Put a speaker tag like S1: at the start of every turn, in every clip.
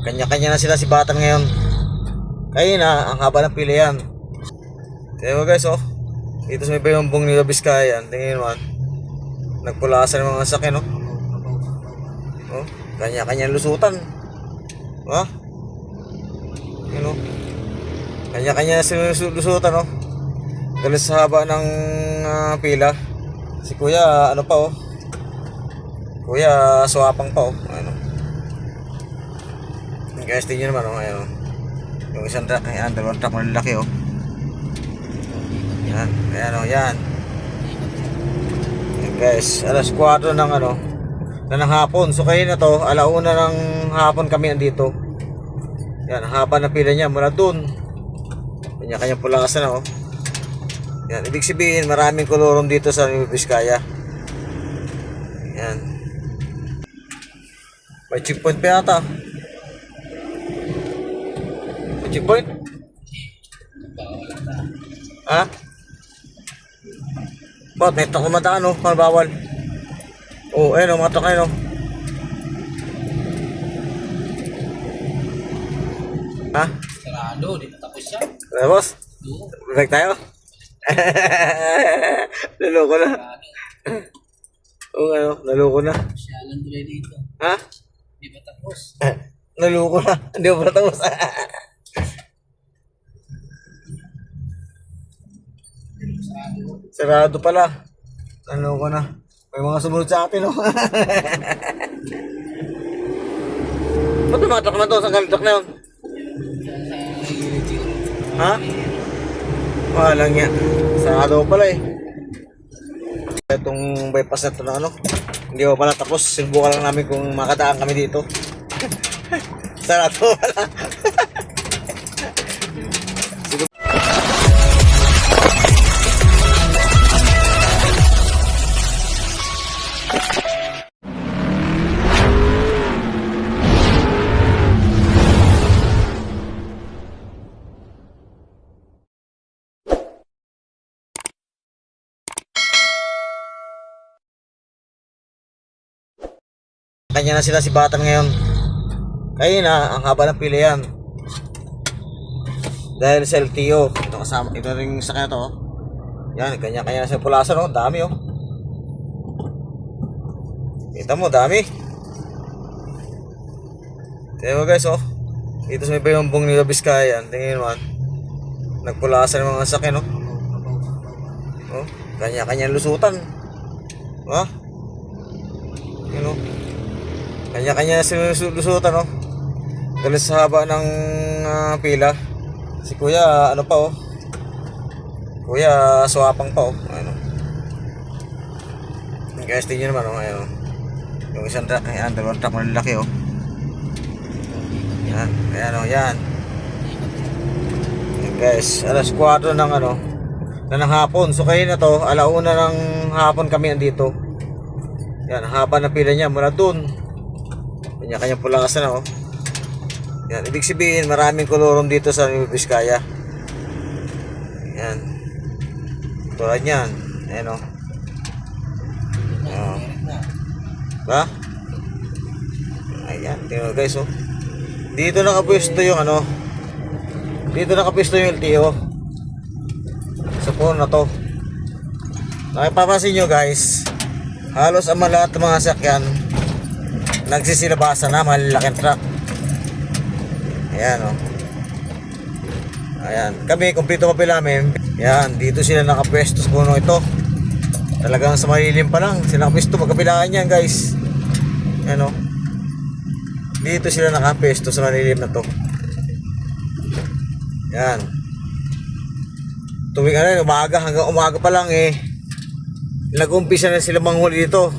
S1: Kanya-kanya na sila si Batan ngayon. Kaya na, ang haba ng pila yan. Kaya guys, oh. Dito sa may bayumbong nila Biskaya. Tingin naman. Nagpulasan ng mga sakyan, oh. Oh, kanya-kanya lusutan. Ha? Yun, oh. Kanya-kanya lusutan, oh. Galit sa haba ng pila. Si Kuya, ano pa, oh. Kuya, swapang pa, oh. Ano. Guys, tingnan naman, oh. Ayan, oh. Yung isang truck, ayan, dalawang truck na lalaki, oh. Yan, ayan, oh, yan. Ayan, guys, alas 4 ng ano, ng hapon. So kayo na to, alauna ng hapon kami andito. Yan, haba na pila niya mula dun. Kanya-kanyang pulasan na, oh. Yan, ibig sabihin, maraming kolorom dito sa Nueva Vizcaya. Yan. May checkpoint pa yata. May checkpoint? Ha? Ba't may truck kumadaan, oh, paano bawal? Oh, ayun, oh, mga truck, ayun, oh. Ha?
S2: Sarado, di pa tapos siya.
S1: Ano, boss? Balik tayo? Naloko na. Oo, ano, naloko na.
S2: Siya lang tuloy dito.
S1: Ha?
S2: Di pa tapos.
S1: Naloko na. Hindi ko pa tapos. Sarado pala. Naloko na. May mga sumunod sa atin, oh. Ba't may mga truck na to? Saan galing truck na yun? Ha? Walang yan. Sarado pala, eh. Itong bypass na ito na ano. Hindi ko pala tapos. Sinubukan lang namin kung makadaan kami dito. Sarado pala. Kanya na sila si Batan ngayon. Kaya na, ang haba ng pila yan. Dahil sa LTO. Ito kasama, ito rin sa kanya to, oh. Yan, kanya-kanya na sa pulasan, oh. Dami, oh. Kita mo, dami. Kaya guys, oh. Dito sa may bayumbong nila Biskaya. Tingin naman. Nagpulasan ng mga sakyan, oh. Oh, kanya-kanya lusutan. Ha? Yun, oh. Kanya-kanya lusutan, oh. Galit sa haba ng pila. Si Kuya, ano pa, oh. Kuya, swapang pa, oh. Ano. Guys, tingnan naman, oh. Ayan, oh. Yung isang truck, ayan, dalawang truck na lalaki, oh. Yan, ayan, oh, yan. Ayan, guys, alas 4 ng ano, ng hapon. So kayo na to, alauna ng hapon kami andito. Yan, haba na pila niya mula dun. Kanya-kanyang pulasan na, oh. Yan, ibig sabihin, maraming kolorom dito sa Nueva Vizcaya. Yan. Tulad yan. Ayan, oh. Oh. Ba? Ayan, tingnan guys, oh. Dito nakapwesto yung ano. Dito nakapwesto yung LTO. Sa puno na to. Nakipapansin nyo guys, halos ang lahat ng mga sakyan nagsisilabasan na, malalaking truck. Ayan, oh. Ayan, kami kumpleto mapila namin. Yan, dito sila nakapwesto sa puno ito. Talagang sa malilim pa lang sila nakapwesto, magkabilaan yan guys. Ayan, oh. Dito sila nakapwesto sa malilim na to. Yan. Tuwing ano, umaga, hanggang umaga pa lang, eh, nag-umpisa na sila manghuli dito.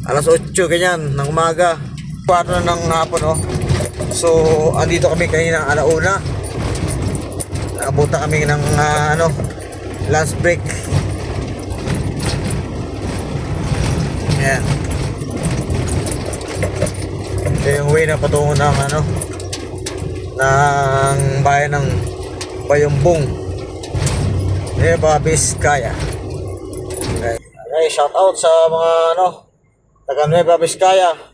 S1: Alas 8 ganyan ng umaga, 4 na ng hapon, oh. So andito kami kanina alauna. Nakabuta kami ng ano, lunch break. Ayan. Ito yung way na patungo ng ano, ng bayan ng Bayumbong, Nueva Vizcaya. Okay, shout out sa mga ano, taga Nueva Vizcaya.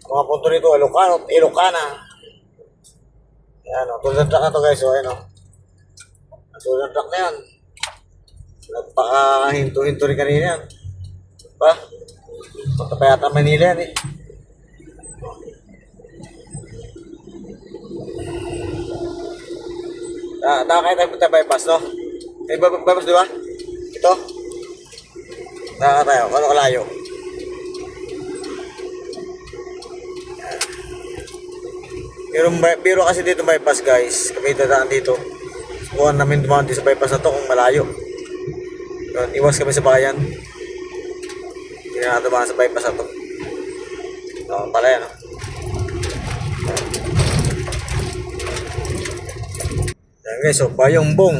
S1: Mga punto nito, Ilocano, Ilocana. Yan o, tulad ng truck na to guys, o ayun o. Tulad ng truck na yan. Nagpaka-hinto-hinto rin kanina yan. Diba? Punta pa yata Manila yan eh. Nakakaya tayo punta bypass, no? May bypass, di ba? Ito. Nakakaya tayo. Kano kalayo? Pero kasi dito bypass, guys. Kami dadaan dito. Subukan namin dumaan dito sa bypass na to kung malayo. Yun, iwas kami sa bayan. Hindi na dumaan sa bypass na to. No, pala yan, no? Yan guys, so Bayongbong.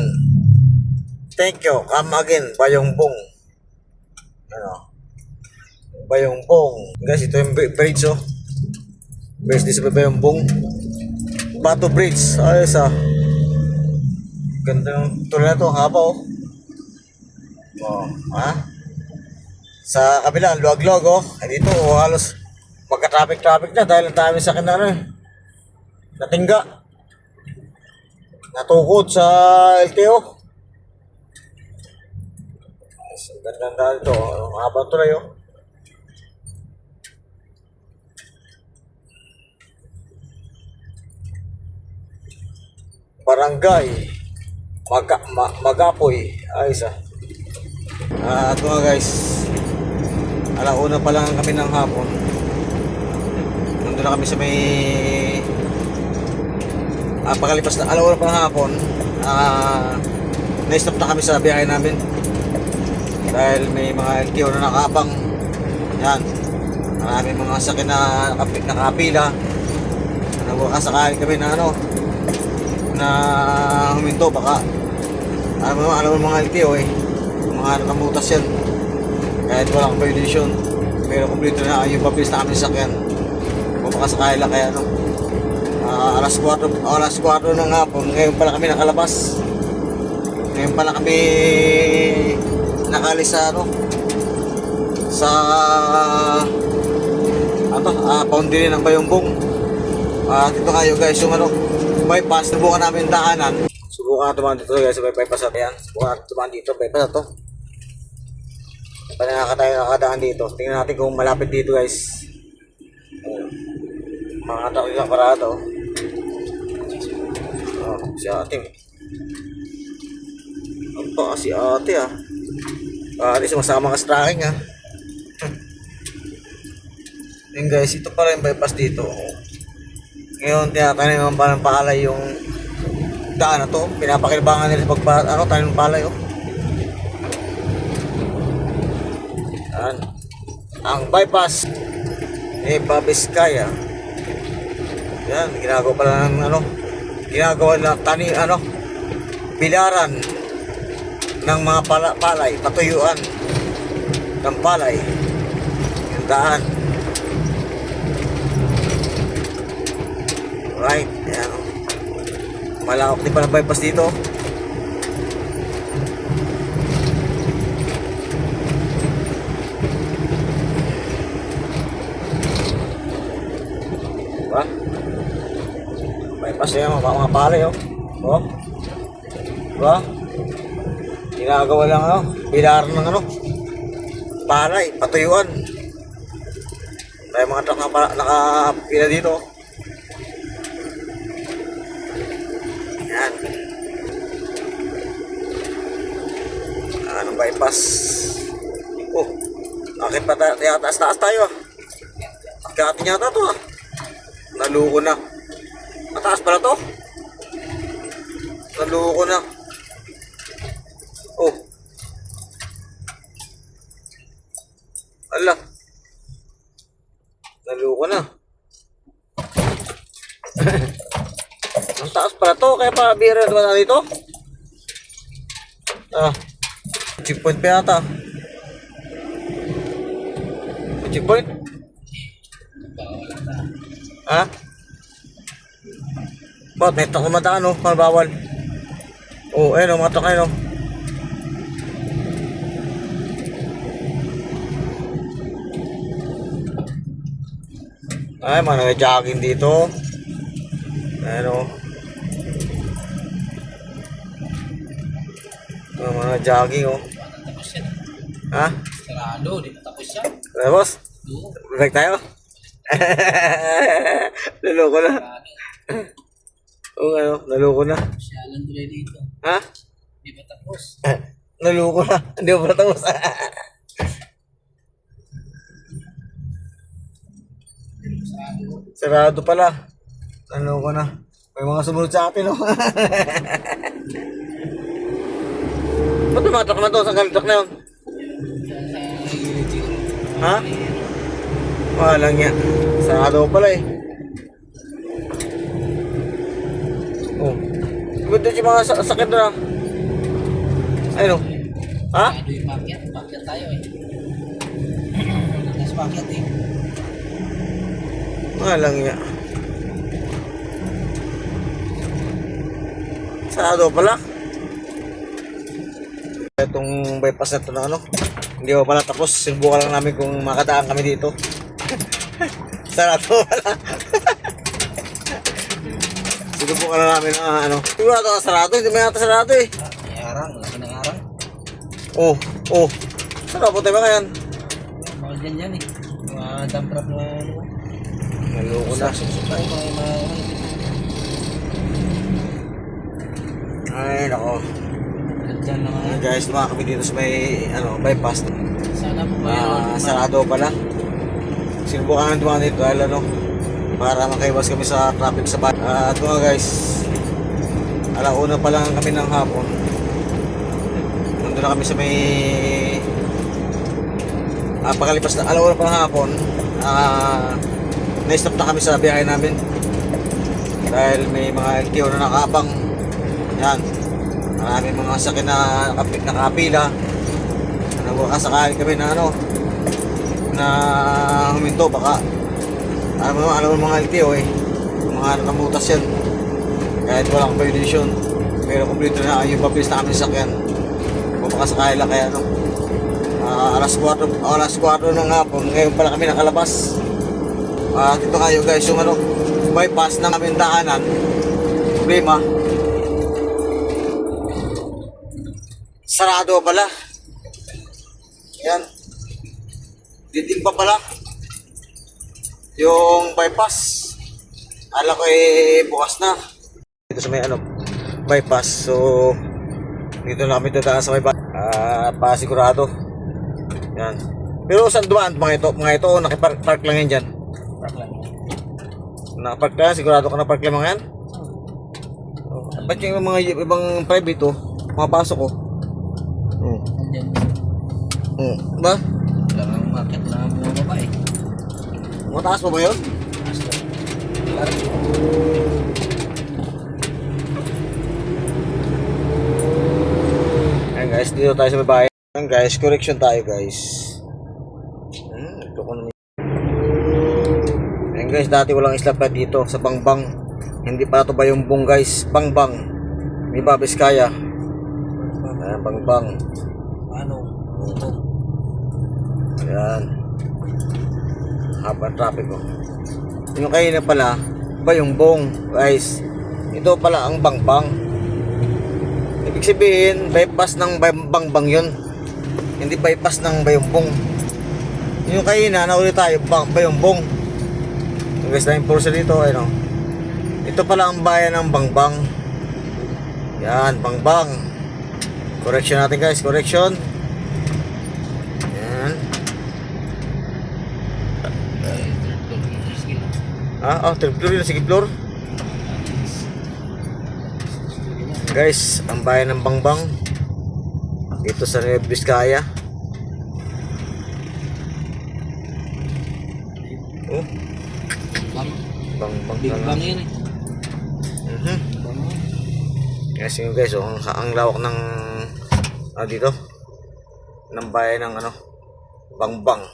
S1: Thank you. Come again, Bayongbong. Ano? Bayongbong. Guys, ito yung bridge, oh. Bridge dito sa Bayongbong. Bato Bridge. Ayos, ah. Ganda ng tuloy na to. Haba, oh. Oh, ha? Sa kabila, luwag-luwag, oh. Ay, dito, oh, halos magka-traffic na dahil ang dami sa akin na, ano, eh. Natingga. Natukod sa LTO. Ang ganda dito. Mahaba tuloy, oh. Barangay Magapoy. Ayos, ah. Ito nga guys. Alauna pa lang kami ng hapon. Nandun na kami sa may pagkalipas na alauna pa ng hapon. Na-stop na kami sa biyahe namin dahil may mga LTO na nakabang. Yan, maraming mga sakin na nakapila. Nakasakali kami na ano, na huminto. Baka alam mo mga LTO eh, mga nakamutas yan kahit walang violation, pero kumplito na yung pabilis na kami sakyan. Kung makasakali lang kaya ano, alas 4 ng hapon, ngayon pala kami nakalabas. Ngayon pala kami nakalis sa ano, sa boundary ng Bayongbong. Dito kayo guys, yung ano, bypass, subukan namin daanan. Subukan natin dito guys, sa bypass natin yan. Subukan natin tumaan dito, bypass na to. Panaka tayo nakadaan dito. Tingnan natin kung malapit dito guys. Mga tao yung parado. Si ate. Ano pa si ate, ah. Ate, sumasama ka sa tracking, ah. Yun guys, ito pala yung bypass dito. Ngayon, tinatanim naman pa ng palay yung daan na to. Pinapakilbangan nila sa tanim ng palay, oh. Yan. Ang bypass ni Babiskaya. Yan, ginagawa pala ng ano, ginagawa na pilaran ng mga palay, patuyuan ng palay. Yung daan. Right, ayan, oh. Malawak din pala bypass dito. Diba? Bypass yan, mga palay, oh. Oh. Diba? Ginagawa lang, ano, pilaran ng ano, palay, patuyuan. Tayo mga truck nakapila dito, oh. Yan. Anong bypass? Oh, akit pa taas tayo, ah. Akit yata to, ah. Naluko na. Mataas pala to. Naluko na. Oh. Ala. Naluko na. Ang taas pala to, kaya pa bira na dito. Checkpoint pa yata. Checkpoint? Ha? Bakit may takong mataan, no? Paano bawal? Oh, ayun, mga takay, no? Ay, mga nag-jogging dito. Ano? Mga nag-jogging, oh.
S2: Tapos yan.
S1: Ha?
S2: Sarado, di pa tapos yan.
S1: Ano, boss?
S2: Oo.
S1: Break tayo? Naloko na.
S2: Sarado.
S1: Oo, ano, naloko na.
S2: Syalan tuloy dito.
S1: Ha?
S2: Di pa tapos.
S1: Naloko na. Hindi ko pa tapos.
S2: Sarado.
S1: Sarado pala. Naloko na. May mga sumunod sa atin, oh. Ba't tumatak na to? Saan kang truck na yun?
S2: Sa gilid siguro.
S1: Ha? Wala nga. Sarado pala eh. Oh. Ba't doon yung mga sakit na? Ayun oh. Ha?
S2: Sarado yung pakyat. Pakyat tayo eh. Nas pakyat eh.
S1: Wala nga. Sarado pala. Itong bypass na ito na ano. Hindi pa pala tapos. Sinubukan lang namin kung makadaan kami dito. Sarado pala. Sinubukan lang namin na ano. Sigurado ka sarado. Hindi may nata sarado eh.
S2: May arang. Laki ng arang.
S1: Oh, oh. Sarado tayo ba ngayon?
S2: Baka dyan yan eh. Mga dump truck na ano.
S1: Naloko na.
S2: Susuk tayo mga
S1: Ay, nako.
S2: dyan na mga.
S1: Ayan guys, lumakad kami dito sa may ano, bypass.
S2: Sana po ba
S1: Sarado pala. Sinubukan namin dumaan dito dahil ano, para makaiwas kami sa traffic sa bahay. Ito nga guys, alauna pa lang kami ng hapon. Nandun na kami sa may pagkalipas na alauna pa ng hapon. Na-stop na kami sa biyahe namin dahil may mga LTO na nakaabang. Yan, maraming mga sakit na nakapila. Nagkakasakali kami na ano, na huminto baka alam mo mga LTO eh, mga nakamutas yan kahit walang violation, pero kumplito na yung pabilis na kami sakyan kung makasakali lang. Kaya ano, alas 4 ng hapon ngayon pala kami nakalabas. Dito kayo guys, yung ano, bypass ng aming daanan. Problema, sarado pala. Yan, didig pa pala yung bypass. Ala ko eh bukas na dito sa may ano, bypass. So dito na kami dadaan sa bypass. Pasigurado. Yan. Pero saan dumaan mga ito nakipark lang yan dyan. Nakapark lang, sigurado ka na park lang mga yan. Ba't yung mga ibang private oh, mapasok oh.
S2: Dyan.
S1: Ba?
S2: Wala kang market na bumababa eh.
S1: Mataas pa ba yun? Ayan guys, dito tayo sa babae. Ayan guys, correction tayo guys. Ito ko naman. Ayan guys, dati walang isla pa dito sa Bangbang. Hindi pa ito ba yung bong guys? Bangbang. Di ba, Biskaya? Ayan, Bangbang.
S2: Ano? Ito.
S1: Ayan. Haba traffic oh. Yung kayo na pala ba yung bong guys, ito pala ang Bangbang. Ibig sabihin bypass ng Bangbang yun, hindi bypass ng Bayumbong. Yung kayo na nauli tayo Bayumbong. Yung guys na impulsa dito ay no, ito pala ang bayan ng Bangbang. Yan, Bangbang. Correction natin guys, correction. Yan. Third floor yun, sige floor. Guys, ang bayan ng Bangbang dito sa Nueva Vizcaya. Oh, Bangbang
S2: Big
S1: ka
S2: bang
S1: lang.
S2: yun eh.
S1: Yes yun guys, oh, ang lawak ng dito ng bayan ng ano, Bangbang.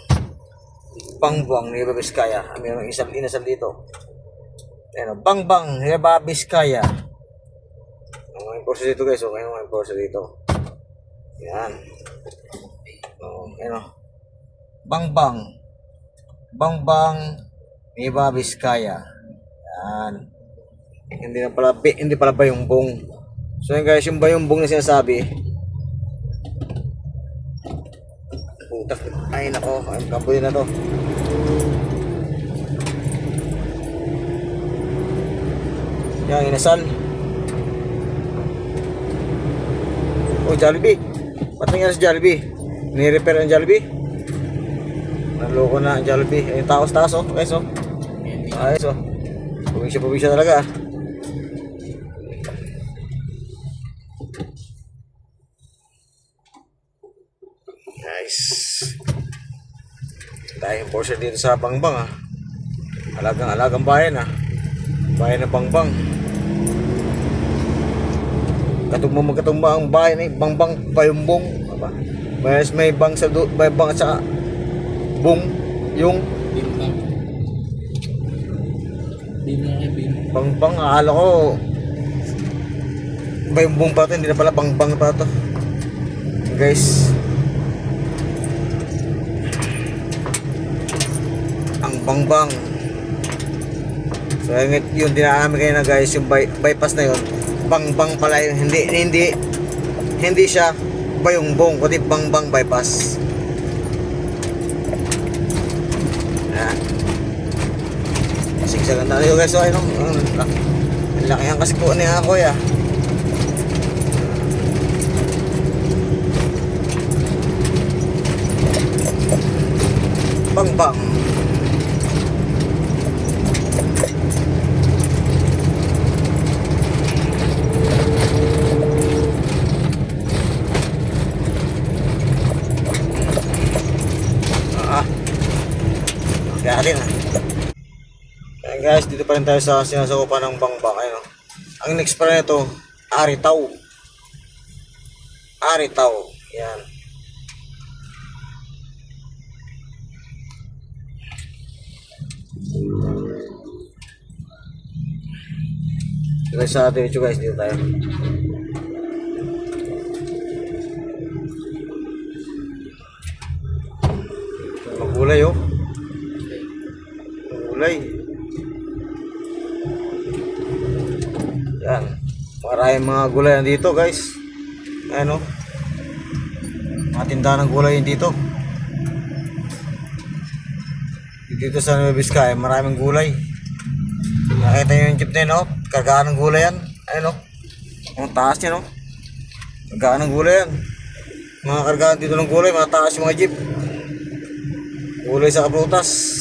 S1: Bangbang, Nueva Vizcaya. Mayroong isang inasal dito. Ayan, Bangbang, Nueva Vizcaya. Ang kurso dito guys, okay, ang kurso dito. Yan. Ayan o. Bangbang. Bangbang Nueva Vizcaya. Yan. Hindi pala Bayumbong. So yun guys, yung Bayumbong na sinasabi. Putak. Ay nako, ang kampo din na to. Yan, inasal. Oh, Jollibee. Ba't nangyari sa Jollibee? Ni-repair ang Jollibee? Naloko na ang Jollibee. Ayun, taos-taos oh. Guys oh. Ayos oh. Pumisya talaga ah. Nice. Tayong portion dito sa Bangbang ah. Alagang bayan ah. Bayan ng Bangbang. Magkatumba ang bayan eh. Bangbang, Bayumbong. Aba. May bang sa may bang at saka bung yung
S2: Bimbang. Bimbang ay bimbang.
S1: Bangbang. Akala ko Bayumbong pa ito. Hindi na pala Bangbang pa ito. Guys. Ang Bangbang. So yung dinaamin kayo na guys, yung bypass na yun, Bangbang pala yun, hindi siya Bayumbong, kundi Bangbang bypass. Yan. Sigsagan na tayo guys, so ayun, ang laki ang kasi po ni ako ya. Bangbang. Kaya din ah. Ayan guys, dito pa rin tayo sa sinasakupan ng Bangbang. Ayun oh. Ang next pa rin ito, Aritaw. Yan. Guys, sa diretso guys, dito tayo. Magulay oh. Gulay. Yan. Maraming mga gulay dito guys. Ano? Mga tindahan ng gulay dito. Dito sa Nueva Vizcaya, maraming gulay. Nakita nyo yung jeep na yun, no? Kargaan ng gulay yan. Ayun, no? Ang taas niya, no? Kargaan ng gulay yan. Mga kargaan dito ng gulay, mataas yung mga jeep. Gulay sa kaprutas.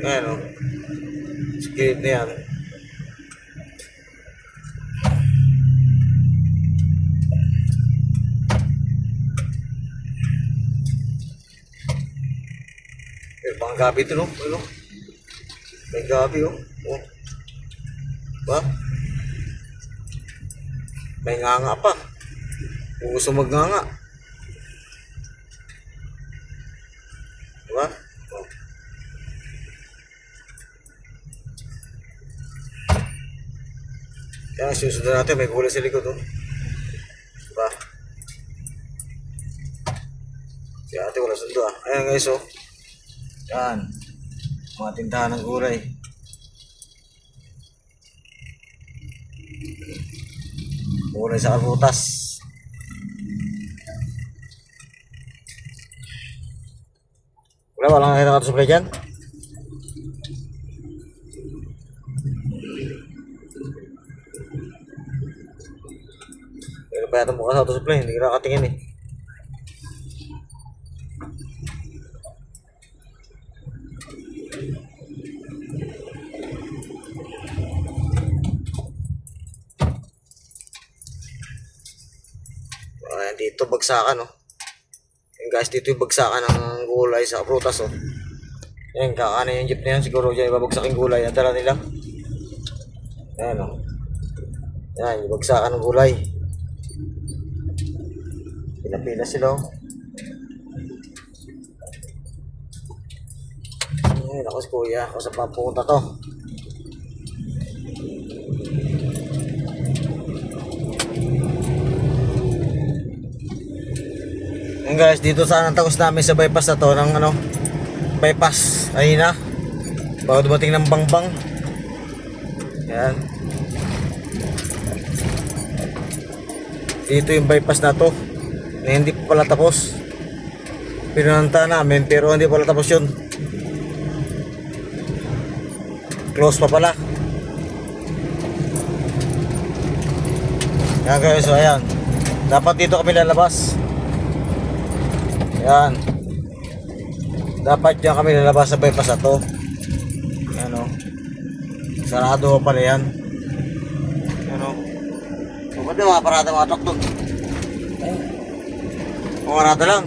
S1: Ayan o. Skillet na yan. Pero pang gabi ito no. Ano? May gabi o. Oh. Ba? May nganga pa. Kung gusto magnganga. Diba? Oh. Kaya susunod natin, may gulay sa likod oh. Diba? Si ate wala sundo ah. Ayan guys oh. Yan. Mga tindahan ng gulay. Gulay sa karutas. Walang nakita ka supply dyan? Pero pa yata mukha sa auto-supply, hindi ka nakatingin eh. Ayan, dito bagsakan oh. Ayan guys, dito yung bagsakan ng gulay sa prutas oh. Ayan, kakanan yung jeep na yan, siguro dyan ibabagsak yung gulay, ang dala nila. Ayan oh. Ayan, yung bagsakan ng gulay. Pila-pila sila oh. Ayan, ako si kuya, ako sa papunta to. Ayan guys, dito sana tagos namin sa bypass na to ng ano, bypass. Ayun na. Bago dumating ng bangbang. Yan. Dito yung bypass na to. Na hindi pa pala tapos. Pinunanta namin pero hindi pala tapos yun. Close pa pala. Yan guys, so ayan. Dapat dito kami lalabas. Yan. Dapat dyan kami lalabas sa bypass na to. Yan o. Sarado pala yan. Yan o. Ba't yung mga parada mga tok-tok? Mga parada lang.